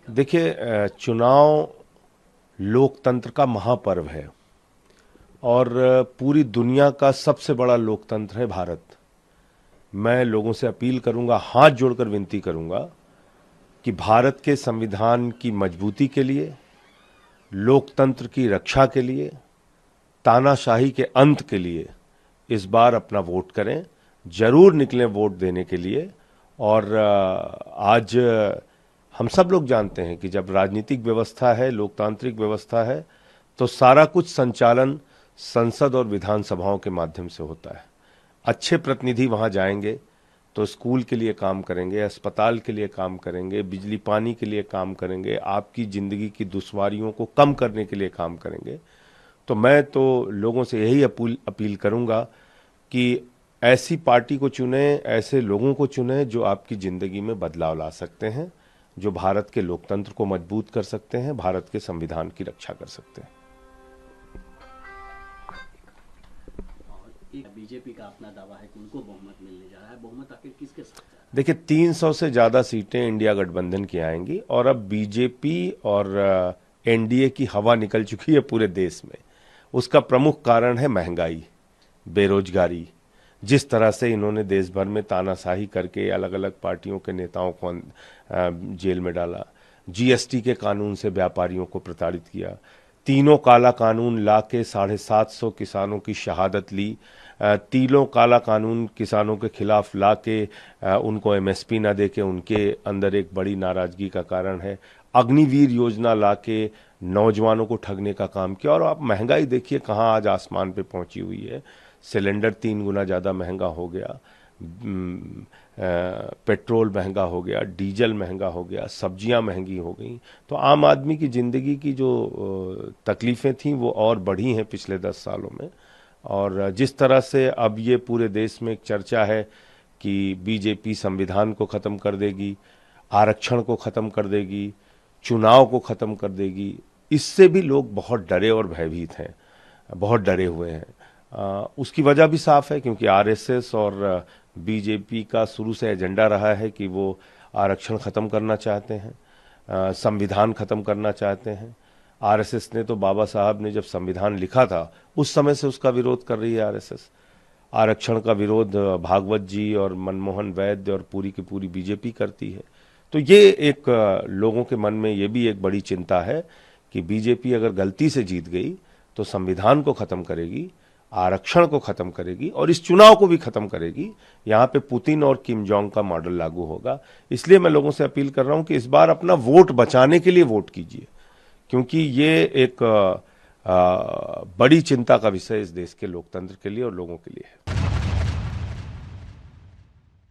देखिए, चुनाव लोकतंत्र का महापर्व है और पूरी दुनिया का सबसे बड़ा लोकतंत्र है भारत। मैं लोगों से अपील करूंगा, हाथ जोड़कर विनती करूंगा कि भारत के संविधान की मजबूती के लिए, लोकतंत्र की रक्षा के लिए, तानाशाही के अंत के लिए इस बार अपना वोट करें। जरूर निकलें वोट देने के लिए। और आज हम सब लोग जानते हैं कि जब राजनीतिक व्यवस्था है, लोकतांत्रिक व्यवस्था है, तो सारा कुछ संचालन संसद और विधानसभाओं के माध्यम से होता है। अच्छे प्रतिनिधि वहां जाएंगे तो स्कूल के लिए काम करेंगे, अस्पताल के लिए काम करेंगे, बिजली पानी के लिए काम करेंगे, आपकी जिंदगी की दुश्वारियों को कम करने के लिए काम करेंगे। तो मैं तो लोगों से यही अपील करूंगा कि ऐसी पार्टी को चुने, ऐसे लोगों को चुने जो आपकी जिंदगी में बदलाव ला सकते हैं, जो भारत के लोकतंत्र को मजबूत कर सकते हैं, भारत के संविधान की रक्षा कर सकते हैं। एक बीजेपी का अपना दावा है कि उनको बहुमत मिलने जा रहा है। बहुमत आखिर किसके साथ जा रहा है? देखिए, 300 से ज्यादा सीटें इंडिया गठबंधन की आएंगी और अब बीजेपी और एनडीए की हवा निकल चुकी है पूरे देश में। उसका प्रमुख कारण है महंगाई, बेरोजगारी। जिस तरह से इन्होंने देश भर में तानाशाही करके अलग अलग पार्टियों के नेताओं को जेल में डाला, जीएसटी के कानून से व्यापारियों को प्रताड़ित किया, तीनों काला कानून ला के 750 किसानों की शहादत ली, तीनों काला कानून किसानों के खिलाफ ला के उनको एमएसपी ना दे के उनके अंदर एक बड़ी नाराजगी का कारण है। अग्निवीर योजना ला के नौजवानों को ठगने का काम किया। और आप महंगाई देखिए कहाँ आज आसमान पे पहुंची हुई है। सिलेंडर 3 गुना ज़्यादा महंगा हो गया, पेट्रोल महंगा हो गया, डीजल महंगा हो गया, सब्जियां महंगी हो गई। तो आम आदमी की ज़िंदगी की जो तकलीफ़ें थीं वो और बढ़ी हैं पिछले 10 सालों में। और जिस तरह से अब ये पूरे देश में एक चर्चा है कि बीजेपी संविधान को ख़त्म कर देगी, आरक्षण को ख़त्म कर देगी, चुनाव को ख़त्म कर देगी, इससे भी लोग बहुत डरे और भयभीत हैं, बहुत डरे हुए हैं। उसकी वजह भी साफ है क्योंकि आरएसएस और बीजेपी का शुरू से एजेंडा रहा है कि वो आरक्षण ख़त्म करना चाहते हैं, संविधान ख़त्म करना चाहते हैं। आरएसएस ने तो बाबा साहब ने जब संविधान लिखा था उस समय से उसका विरोध कर रही है आरएसएस। आरक्षण का विरोध भागवत जी और मनमोहन वैद्य और पूरी की पूरी बीजेपी करती है। तो ये एक लोगों के मन में ये भी एक बड़ी चिंता है कि बीजेपी अगर गलती से जीत गई तो संविधान को ख़त्म करेगी, आरक्षण को खत्म करेगी और इस चुनाव को भी खत्म करेगी। यहाँ पे पुतिन और किम जोंग का मॉडल लागू होगा। इसलिए मैं लोगों से अपील कर रहा हूं कि इस बार अपना वोट बचाने के लिए वोट कीजिए, क्योंकि ये एक बड़ी चिंता का विषय इस देश के लोकतंत्र के लिए और लोगों के लिए है।